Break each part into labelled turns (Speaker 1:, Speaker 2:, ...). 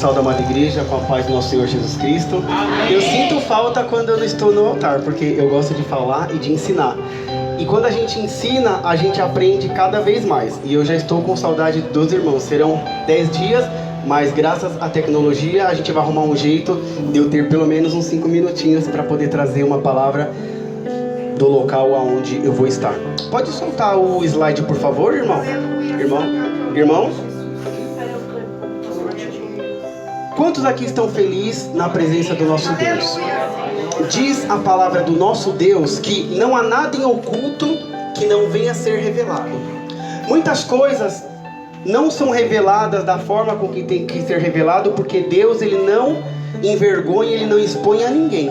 Speaker 1: Saúde, amada igreja, com a paz do nosso Senhor Jesus Cristo. Amém. Eu sinto falta quando eu não estou no altar, porque eu gosto de falar e de ensinar. E quando a gente ensina, a gente aprende cada vez mais. E eu já estou com saudade dos irmãos. Serão 10 dias, mas graças à tecnologia, a gente vai arrumar um jeito de eu ter pelo menos uns 5 minutinhos para poder trazer uma palavra do local aonde eu vou estar. Pode soltar o slide, por favor, irmão? Irmãos? Quantos aqui estão felizes na presença do nosso Deus? Diz a palavra do nosso Deus que não há nada em oculto que não venha a ser revelado. Muitas coisas não são reveladas da forma com que tem que ser revelado, porque Deus, ele não envergonha, ele não expõe a ninguém.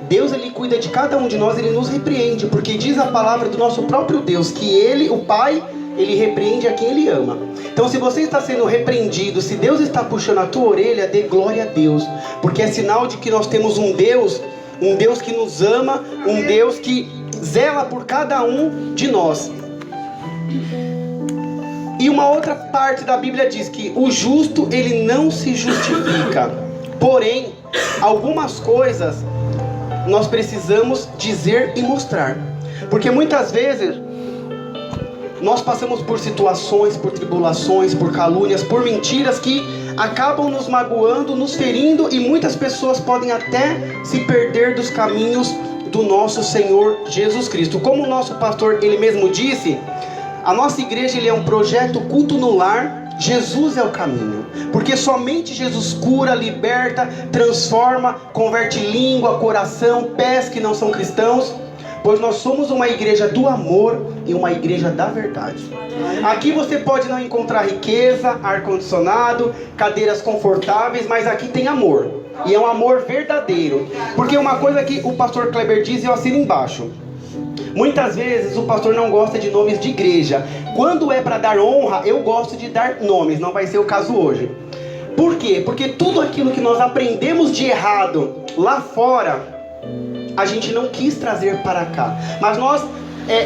Speaker 1: Deus, ele cuida de cada um de nós, ele nos repreende, porque diz a palavra do nosso próprio Deus que ele, o Pai, ele repreende a quem ele ama. Então, se você está sendo repreendido, se Deus está puxando a tua orelha, dê glória a Deus, porque é sinal de que nós temos um Deus que nos ama, um Deus que zela por cada um de nós. E uma outra parte da Bíblia diz que o justo, ele não se justifica. Porém, algumas coisas nós precisamos dizer e mostrar. Porque muitas vezes nós passamos por situações, por tribulações, por calúnias, por mentiras que acabam nos magoando, nos ferindo, e muitas pessoas podem até se perder dos caminhos do nosso Senhor Jesus Cristo. Como o nosso pastor, ele mesmo disse, a nossa igreja, ele é um projeto culto no lar. Jesus é o caminho, porque somente Jesus cura, liberta, transforma, converte língua, coração, pés que não são cristãos, pois nós somos uma igreja do amor e uma igreja da verdade. Aqui você pode não encontrar riqueza, ar-condicionado, cadeiras confortáveis, mas aqui tem amor, e é um amor verdadeiro. Porque uma coisa que o pastor Kleber diz, e eu assino embaixo: muitas vezes o pastor não gosta de nomes de igreja. Quando é para dar honra, eu gosto de dar nomes. Não vai ser o caso hoje. Por quê? Porque tudo aquilo que nós aprendemos de errado lá fora, a gente não quis trazer para cá. Mas nós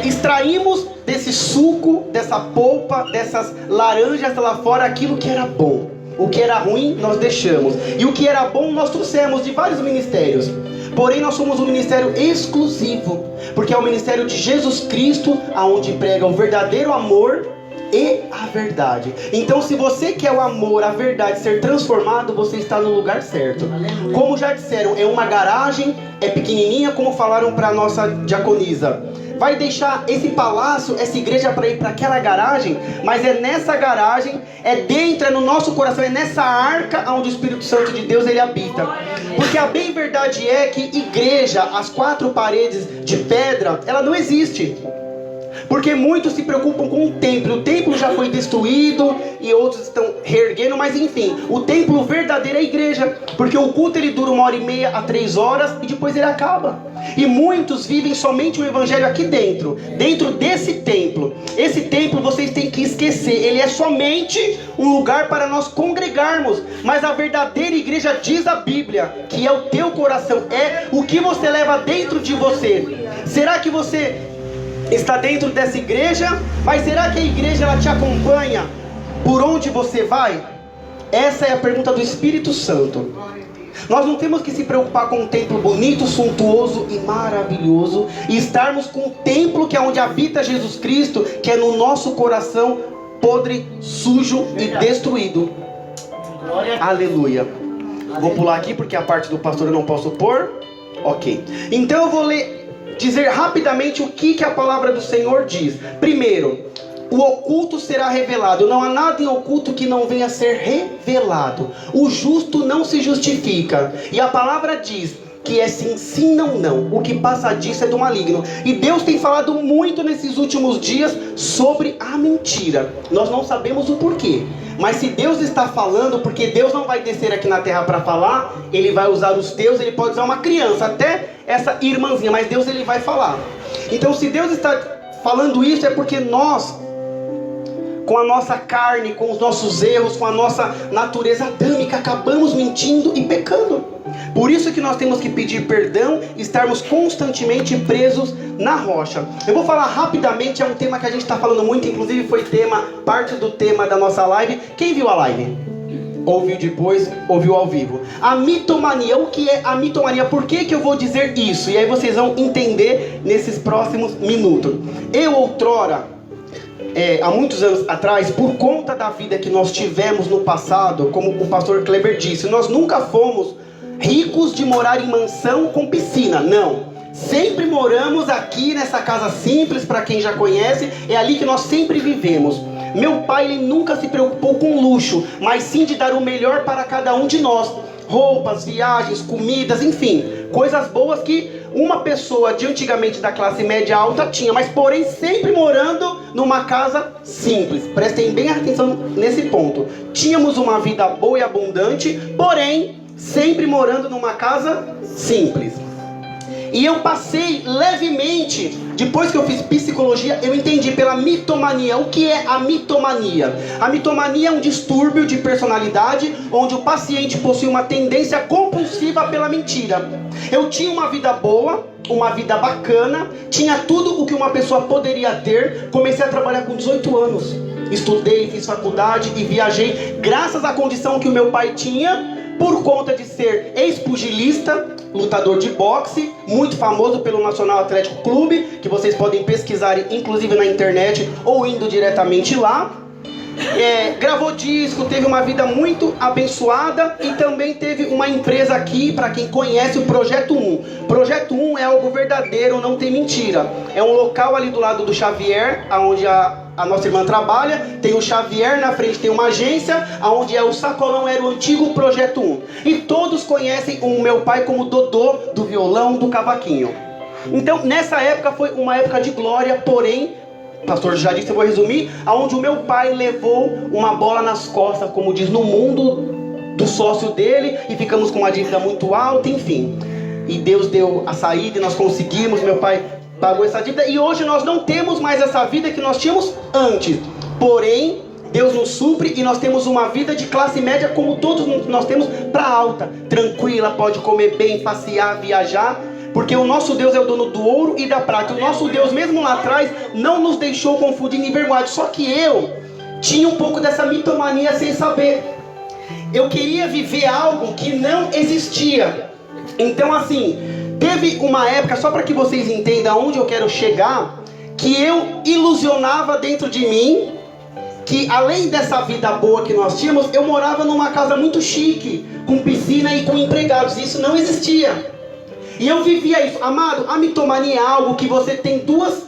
Speaker 1: extraímos desse suco, dessa polpa, dessas laranjas lá fora, aquilo que era bom. O que era ruim, nós deixamos. E o que era bom, nós trouxemos de vários ministérios. Porém, nós somos um ministério exclusivo, porque é o ministério de Jesus Cristo, aonde prega o verdadeiro amor e a verdade. Então, se você quer o amor, a verdade ser transformado, você está no lugar certo. Aleluia. Como já disseram, é uma garagem, é pequenininha, como falaram para a nossa diaconisa. Vai deixar esse palácio, essa igreja para ir para aquela garagem, mas é nessa garagem, é dentro, é no nosso coração, é nessa arca onde o Espírito Santo de Deus, ele habita. Porque a bem verdade é que igreja, as 4 paredes de pedra, ela não existe. Porque muitos se preocupam com o templo já foi destruído e outros estão reerguendo, mas enfim, o templo verdadeiro é a igreja, porque o culto ele dura 1h30 a 3 horas e depois ele acaba. E muitos vivem somente o evangelho aqui dentro desse templo. Esse templo vocês têm que esquecer, ele é somente um lugar para nós congregarmos, mas a verdadeira igreja, diz a Bíblia, que é o teu coração, é o que você leva dentro de você. Será que você está dentro dessa igreja? Mas será que a igreja ela te acompanha por onde você vai? Essa é a pergunta do Espírito Santo. Nós não temos que se preocupar com um templo bonito, suntuoso e maravilhoso, e estarmos com o templo que é onde habita Jesus Cristo, que é no nosso coração podre, sujo e destruído. Aleluia. Vou pular aqui porque a parte do pastor eu não posso pôr. Ok. Então eu vou dizer rapidamente o que a palavra do Senhor diz. Primeiro, o oculto será revelado. Não há nada em oculto que não venha a ser revelado. O justo não se justifica. E a palavra diz que é sim, sim, não, não. O que passa disso é do maligno. E Deus tem falado muito nesses últimos dias sobre a mentira. Nós não sabemos o porquê. Mas se Deus está falando, porque Deus não vai descer aqui na terra para falar, Ele vai usar os teus, Ele pode usar uma criança, até essa irmãzinha, mas Deus ele vai falar. Então se Deus está falando isso, é porque nós, com a nossa carne, com os nossos erros, com a nossa natureza adâmica, acabamos mentindo e pecando. Por isso que nós temos que pedir perdão e estarmos constantemente presos na rocha. Eu vou falar rapidamente, é um tema que a gente está falando muito, inclusive foi parte do tema da nossa live. Quem viu a live? ouviu depois, ouviu ao vivo. A mitomania, o que é a mitomania? Por que eu vou dizer isso? E aí vocês vão entender nesses próximos minutos. Eu outrora, há muitos anos atrás, por conta da vida que nós tivemos no passado, como o pastor Kleber disse, nós nunca fomos ricos de morar em mansão com piscina, não. Sempre moramos aqui nessa casa simples, para quem já conhece, é ali que nós sempre vivemos. Meu pai, ele nunca se preocupou com luxo, mas sim de dar o melhor para cada um de nós. Roupas, viagens, comidas, enfim, coisas boas que uma pessoa de antigamente da classe média alta tinha, mas porém sempre morando numa casa simples. Prestem bem atenção nesse ponto. Tínhamos uma vida boa e abundante, porém sempre morando numa casa simples. E eu passei levemente, depois que eu fiz psicologia, eu entendi pela mitomania. O que é a mitomania? A mitomania é um distúrbio de personalidade, onde o paciente possui uma tendência compulsiva pela mentira. Eu tinha uma vida boa, uma vida bacana, tinha tudo o que uma pessoa poderia ter. Comecei a trabalhar com 18 anos. Estudei, fiz faculdade e viajei, graças à condição que o meu pai tinha, por conta de ser ex-pugilista, lutador de boxe, muito famoso pelo Nacional Atlético Clube, que vocês podem pesquisar inclusive na internet ou indo diretamente lá. Gravou disco, teve uma vida muito abençoada e também teve uma empresa aqui, para quem conhece, o Projeto 1. Projeto 1 é algo verdadeiro, não tem mentira. É um local ali do lado do Xavier, onde a nossa irmã trabalha. Tem o Xavier, na frente tem uma agência, onde o sacolão era o antigo Projeto 1. E todos conhecem o meu pai como Dodô, do violão, do cavaquinho. Então, nessa época foi uma época de glória, porém, pastor já disse, eu vou resumir, onde o meu pai levou uma bola nas costas, como diz, no mundo do sócio dele, e ficamos com uma dívida muito alta, enfim. E Deus deu a saída e nós conseguimos, meu pai pagou essa dívida, e hoje nós não temos mais essa vida que nós tínhamos antes. Porém, Deus nos supre e nós temos uma vida de classe média como todos nós temos, para alta, tranquila, pode comer bem, passear, viajar. Porque o nosso Deus é o dono do ouro e da prata. O nosso Deus, mesmo lá atrás, não nos deixou confundindo e envergonhados. Só que eu tinha um pouco dessa mitomania sem saber. Eu queria viver algo que não existia. Então, assim, teve uma época, só para que vocês entendam aonde eu quero chegar, que eu ilusionava dentro de mim que, além dessa vida boa que nós tínhamos, eu morava numa casa muito chique, com piscina e com empregados. Isso não existia. E eu vivia isso. Amado, a mitomania é algo que você tem duas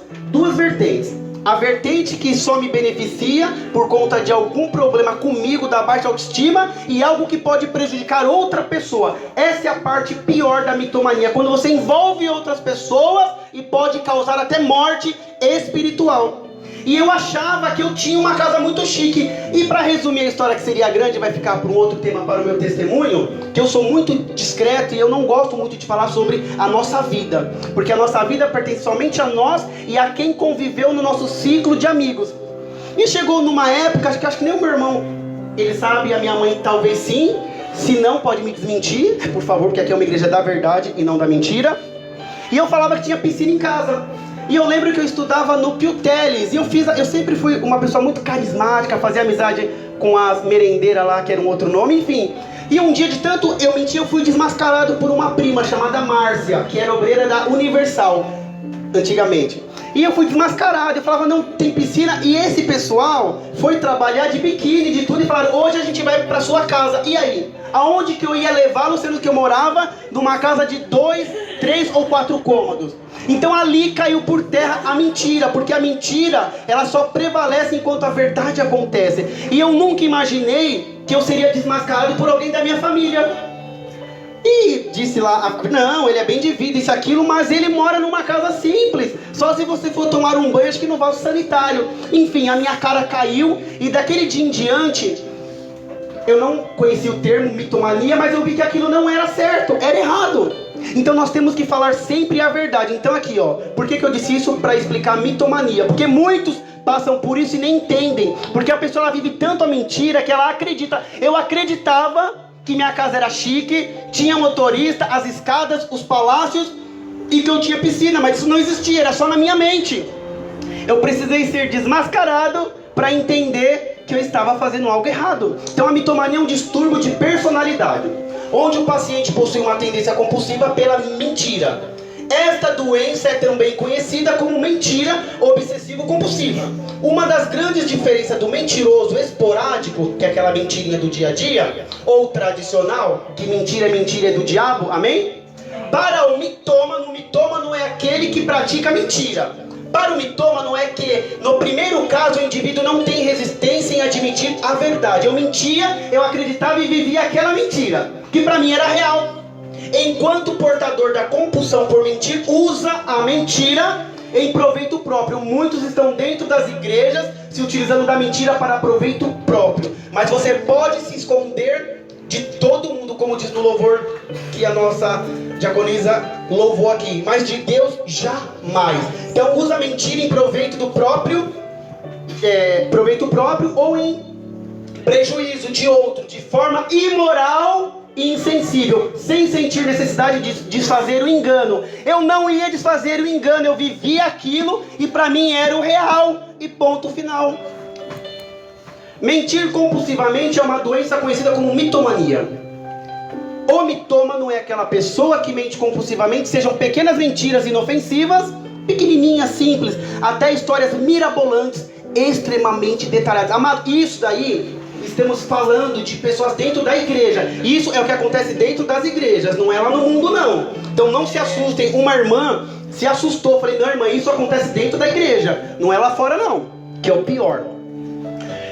Speaker 1: vertentes. A vertente que só me beneficia por conta de algum problema comigo, da baixa autoestima, e algo que pode prejudicar outra pessoa. Essa é a parte pior da mitomania, quando você envolve outras pessoas e pode causar até morte espiritual. E eu achava que eu tinha uma casa muito chique. E para resumir a história, que seria grande, vai ficar para um outro tema, para o meu testemunho, que eu sou muito discreto e eu não gosto muito de falar sobre a nossa vida, porque a nossa vida pertence somente a nós e a quem conviveu no nosso ciclo de amigos. E chegou numa época, acho que nem o meu irmão, ele sabe, a minha mãe talvez sim, se não pode me desmentir, por favor, porque aqui é uma igreja da verdade e não da mentira. E eu falava que tinha piscina em casa. E eu lembro que eu estudava no Pio Teles. E eu sempre fui uma pessoa muito carismática, fazia amizade com as merendeiras lá, que era um outro nome, enfim. E um dia, de tanto eu mentir, eu fui desmascarado por uma prima chamada Márcia, que era obreira da Universal, antigamente. E eu fui desmascarado, eu falava, não tem piscina. E esse pessoal foi trabalhar de biquíni, de tudo, e falaram, hoje a gente vai pra sua casa. E aí? Aonde que eu ia levá-lo, sendo que eu morava numa casa de 2, 3 ou 4 cômodos? Então ali caiu por terra a mentira, porque a mentira, ela só prevalece enquanto a verdade acontece. E eu nunca imaginei que eu seria desmascarado por alguém da minha família. E disse lá, não, ele é bem de vida, isso e aquilo, mas ele mora numa casa simples. Só se você for tomar um banho, acho que no vaso sanitário. Enfim, a minha cara caiu e daquele dia em diante, eu não conhecia o termo mitomania, mas eu vi que aquilo não era certo, era errado. Então nós temos que falar sempre a verdade. Então aqui, ó, por que eu disse isso? Para explicar a mitomania. Porque muitos passam por isso e nem entendem. Porque a pessoa, ela vive tanto a mentira que ela acredita. Eu acreditava que minha casa era chique, tinha motorista, as escadas, os palácios e que eu tinha piscina, mas isso não existia, era só na minha mente. Eu precisei ser desmascarado para entender que eu estava fazendo algo errado. Então a mitomania é um distúrbio de personalidade, onde o paciente possui uma tendência compulsiva pela mentira. Esta doença é também conhecida como mentira obsessivo-compulsiva. Uma das grandes diferenças do mentiroso esporádico, que é aquela mentirinha do dia a dia, ou tradicional, que mentira é do diabo, amém? Para o mitômano é aquele que pratica mentira. Para o mitômano é que, no primeiro caso, o indivíduo não tem resistência em admitir a verdade. Eu mentia, eu acreditava e vivia aquela mentira, que para mim era real. Enquanto o portador da compulsão por mentir usa a mentira em proveito próprio. Muitos estão dentro das igrejas se utilizando da mentira para proveito próprio. Mas você pode se esconder de todo mundo, como diz no louvor que a nossa diaconisa louvou aqui. Mas de Deus, jamais. Então usa a mentira em proveito do próprio, proveito próprio ou em prejuízo de outro, de forma imoral e insensível, sem sentir necessidade de desfazer o engano. Eu não ia desfazer o engano, eu vivia aquilo e para mim era o real e ponto final. Mentir compulsivamente é uma doença conhecida como mitomania. O mitômano é aquela pessoa que mente compulsivamente, sejam pequenas mentiras inofensivas, pequenininhas, simples, até histórias mirabolantes, extremamente detalhadas. Amado, isso daí estamos falando de pessoas dentro da igreja. Isso é o que acontece dentro das igrejas, não é lá no mundo não. Então não se assustem. Uma irmã se assustou, falei, não irmã, isso acontece dentro da igreja, não é lá fora não, que é o pior.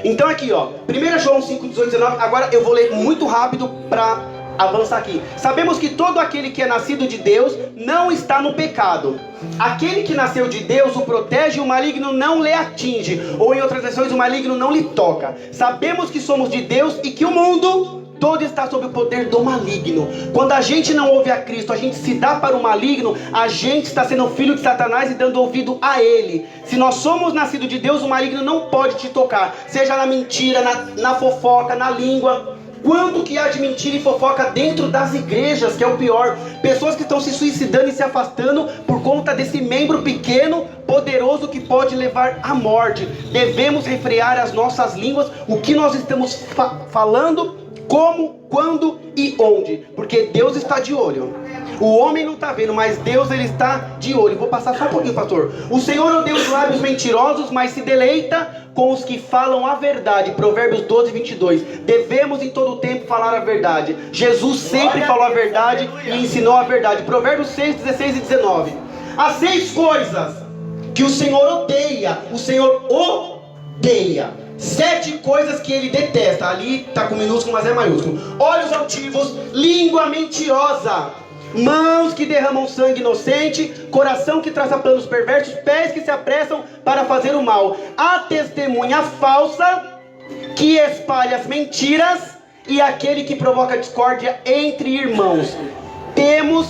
Speaker 1: Então aqui ó, 1 João 5, 18, 19. Agora eu vou ler muito rápido para avançar aqui. Sabemos que todo aquele que é nascido de Deus não está no pecado. Aquele que nasceu de Deus o protege e o maligno não lhe atinge. Ou em outras versões, o maligno não lhe toca. Sabemos que somos de Deus e que o mundo todo está sob o poder do maligno. Quando a gente não ouve a Cristo, a gente se dá para o maligno, a gente está sendo filho de Satanás e dando ouvido a ele. Se nós somos nascidos de Deus, o maligno não pode te tocar. Seja na mentira, na fofoca, na língua. Quanto que há de mentira e fofoca dentro das igrejas, que é o pior. Pessoas que estão se suicidando e se afastando por conta desse membro pequeno, poderoso, que pode levar à morte. Devemos refrear as nossas línguas, o que nós estamos falando, como, quando e onde. Porque Deus está de olho. O homem não está vendo, mas Deus ele está de olho. Vou passar só um pouquinho, pastor. O Senhor odeia os lábios mentirosos, mas se deleita com os que falam a verdade. Provérbios 12, 22. Devemos em todo tempo falar a verdade. Jesus sempre falou a verdade e ensinou a verdade. Provérbios 6, 16 e 19. Há 6 coisas que o Senhor odeia. O Senhor odeia. 7 coisas que ele detesta. Ali está com minúsculo, mas é maiúsculo. Olhos altivos, língua mentirosa, mãos que derramam sangue inocente, coração que traça planos perversos, pés que se apressam para fazer o mal, a testemunha falsa que espalha as mentiras e aquele que provoca discórdia entre irmãos. Temos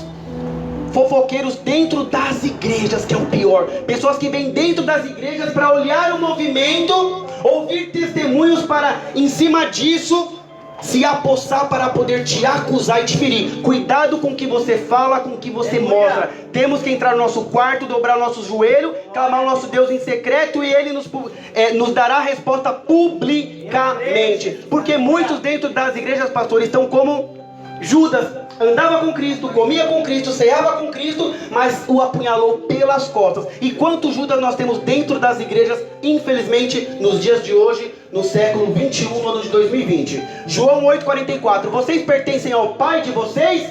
Speaker 1: fofoqueiros dentro das igrejas, que é o pior. Pessoas que vêm dentro das igrejas para olhar o movimento, ouvir testemunhos para, em cima disso, se apossar para poder te acusar e te ferir. Cuidado com o que você fala, com o que você mostra. Temos que entrar no nosso quarto, dobrar o nosso joelho, clamar o nosso Deus em secreto e Ele nos dará a resposta publicamente. Porque muitos dentro das igrejas, pastores, estão como Judas. Andava com Cristo, comia com Cristo, ceava com Cristo, mas o apunhalou pelas costas. E quantos Judas nós temos dentro das igrejas, infelizmente, nos dias de hoje, no século 21, no ano de 2020. João 8,44. Vocês pertencem ao pai de vocês?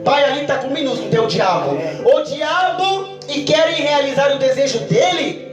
Speaker 1: Pai ali está com minúsculo, tem o diabo. O diabo e querem realizar o desejo dele?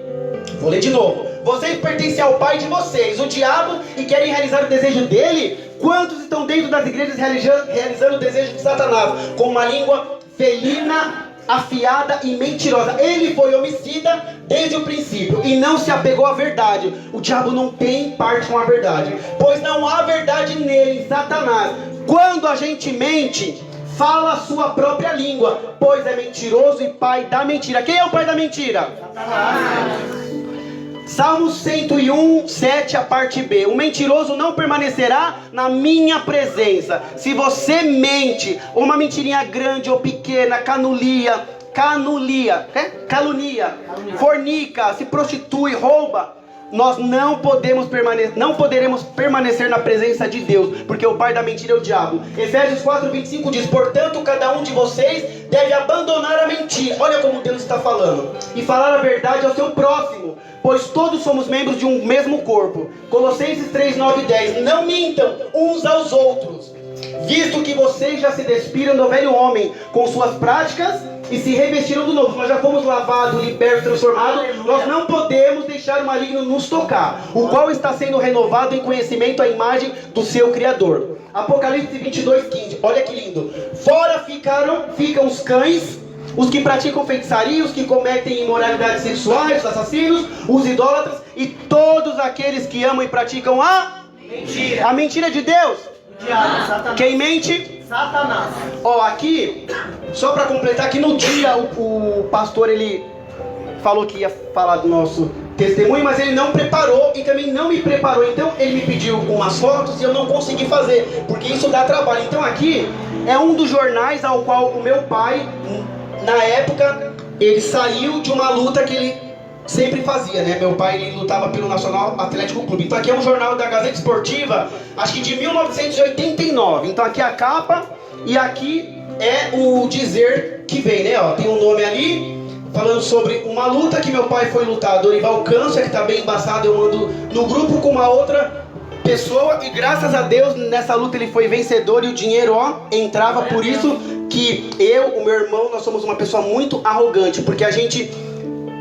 Speaker 1: Vou ler de novo. Vocês pertencem ao pai de vocês, o diabo, e querem realizar o desejo dele? Quantos estão dentro das igrejas realizando o desejo de Satanás? Com uma língua felina, afiada e mentirosa. Ele foi homicida desde o princípio e não se apegou à verdade. O diabo não tem parte com a verdade, pois não há verdade nele, em Satanás. Quando a gente mente, fala a sua própria língua, pois é mentiroso e pai da mentira. Quem é o pai da mentira? Satanás. Salmo 101, 7, a parte B. O mentiroso não permanecerá na minha presença. Se você mente, uma mentirinha grande ou pequena, calunia, fornica, se prostitui, rouba, nós não poderemos permanecer na presença de Deus, porque o pai da mentira é o diabo. Efésios 4:25 diz: portanto, cada um de vocês deve abandonar a mentira. Olha como Deus está falando. E falar a verdade ao seu próximo, pois todos somos membros de um mesmo corpo. Colossenses 3:9-10. Não mintam uns aos outros, visto que vocês já se despiram do velho homem com suas práticas e se revestiram do novo. Nós já fomos lavados, libertos, transformados. Nós não podemos deixar o maligno nos tocar, o qual está sendo renovado em conhecimento à imagem do seu Criador. Apocalipse 22:15. Olha que lindo. Fora ficam os cães, os que praticam feitiçaria, os que cometem imoralidades sexuais, os assassinos, os idólatras e todos aqueles que amam e praticam a mentira. A mentira de Deus. Quem mente?
Speaker 2: Satanás.
Speaker 1: Ó, aqui, só para completar, que no dia o pastor ele falou que ia falar do nosso testemunho, mas ele não preparou e também não me preparou. Então ele me pediu umas fotos e eu não consegui fazer, porque isso dá trabalho. Então aqui é um dos jornais ao qual o meu pai, na época, ele saiu de uma luta que ele sempre fazia, né? Meu pai, ele lutava pelo Nacional Atlético Clube. Então aqui é um jornal da Gazeta Esportiva, acho que de 1989. Então aqui é a capa e aqui é o dizer que vem, né? Ó, tem um nome ali falando sobre uma luta que meu pai foi lutar, Dorival Câncer, que tá bem embaçado. Eu mando no grupo com uma outra pessoa e graças a Deus nessa luta ele foi vencedor e o dinheiro, ó, entrava. Por isso que eu, o meu irmão, nós somos uma pessoa muito arrogante, porque a gente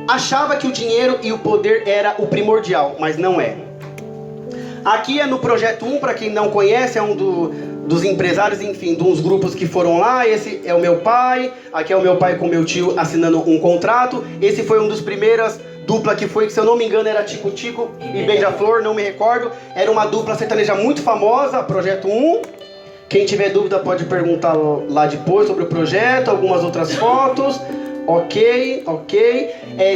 Speaker 1: achava que o dinheiro e o poder era o primordial, mas não é. Aqui é no Projeto 1, para quem não conhece, é um dos empresários, enfim, de uns grupos que foram lá. Esse é o meu pai, aqui é o meu pai com meu tio assinando um contrato. Esse foi um dos primeiras dupla que foi, se eu não me engano, era Tico Tico e Beija-Flor, não me recordo. Era uma dupla sertaneja muito famosa, Projeto 1. Quem tiver dúvida pode perguntar lá depois sobre o projeto, algumas outras fotos. Ok.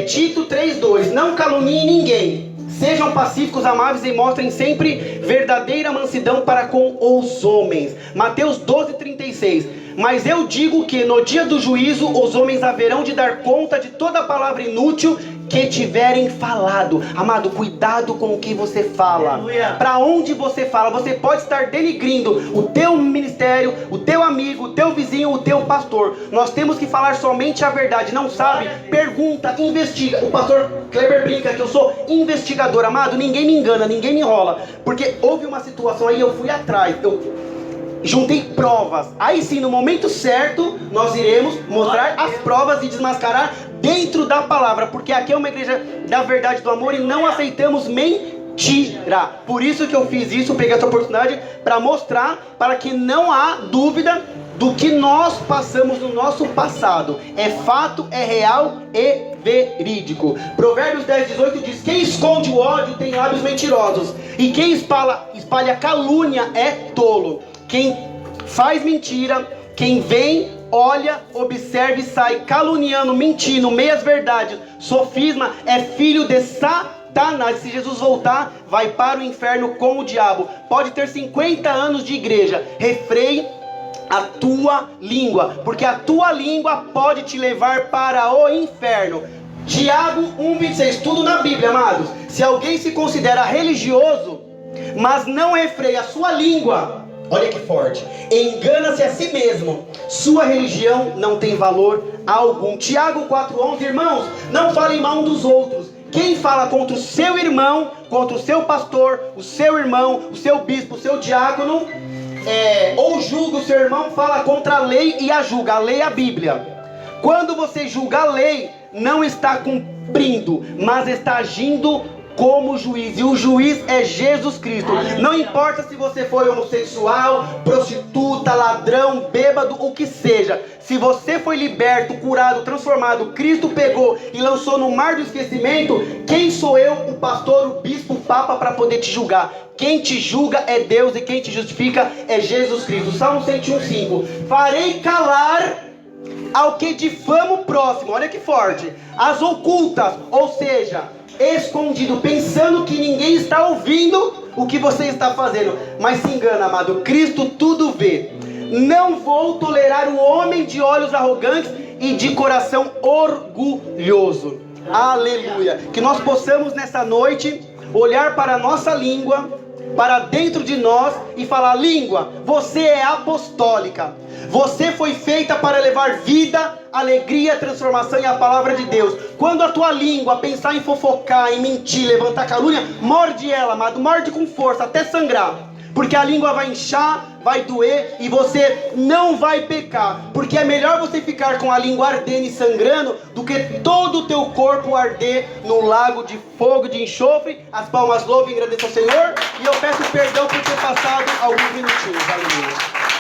Speaker 1: Tito 3:2. Não caluniem ninguém. Sejam pacíficos, amáveis e mostrem sempre verdadeira mansidão para com os homens. Mateus 12:36. Mas eu digo que no dia do juízo os homens haverão de dar conta de toda palavra inútil que tiverem falado. Amado, cuidado com o que você fala. Para onde você fala. Você pode estar denigrindo o teu ministério, o teu amigo, o teu vizinho, o teu pastor. Nós temos que falar somente a verdade. Não sabe? Pergunta, investiga. O pastor Kleber brinca que eu sou investigador. Amado, ninguém me engana, ninguém me enrola. Porque houve uma situação aí, eu fui atrás, eu juntei provas. Aí sim, no momento certo, nós iremos mostrar as provas e desmascarar dentro da palavra. Porque aqui é uma igreja da verdade, do amor, e não aceitamos mentira. Por isso que eu fiz isso, peguei essa oportunidade para mostrar, para que não há dúvida do que nós passamos no nosso passado. É fato, é real e verídico. Provérbios 10:18 diz: quem esconde o ódio tem lábios mentirosos, e quem espalha calúnia é tolo. Quem faz mentira, quem vem, olha, observa e sai caluniando, mentindo, meias verdades, sofisma, é filho de Satanás. Se Jesus voltar, vai para o inferno com o diabo. Pode ter 50 anos de igreja, refreie a tua língua, porque a tua língua pode te levar para o inferno. Tiago 1:26, tudo na Bíblia, amados. Se alguém se considera religioso, mas não refreia a sua língua, olha que forte, engana-se a si mesmo, sua religião não tem valor algum. Tiago 4:11, irmãos, não falem mal um dos outros. Quem fala contra o seu irmão, contra o seu pastor, o seu irmão, o seu bispo, o seu diácono, ou julga o seu irmão, fala contra a lei e a julga. A lei é a Bíblia. Quando você julga a lei, não está cumprindo, mas está agindo como juiz, e o juiz é Jesus Cristo. Não importa se você foi homossexual, prostituta, ladrão, bêbado, o que seja. Se você foi liberto, curado, transformado, Cristo pegou e lançou no mar do esquecimento, quem sou eu, o pastor, o bispo, o papa, para poder te julgar? Quem te julga é Deus, e quem te justifica é Jesus Cristo. Salmo 101:5. Farei calar ao que difama o próximo, olha que forte, as ocultas, ou seja, escondido, pensando que ninguém está ouvindo o que você está fazendo. Mas se engana, amado, Cristo tudo vê. Não vou tolerar o homem de olhos arrogantes e de coração orgulhoso. Aleluia. Que nós possamos nessa noite olhar para a nossa língua, para dentro de nós e falar: língua, você é apostólica. Você foi feita para levar vida, alegria, transformação e a palavra de Deus. Quando a tua língua pensar em fofocar, em mentir, levantar calúnia, morde ela, amado, morde com força, até sangrar. Porque a língua vai inchar, vai doer e você não vai pecar. Porque é melhor você ficar com a língua ardendo e sangrando do que todo o teu corpo arder no lago de fogo, de enxofre. As palmas louvem e agradeçam ao Senhor. E eu peço perdão por ter passado alguns minutinhos. Aleluia.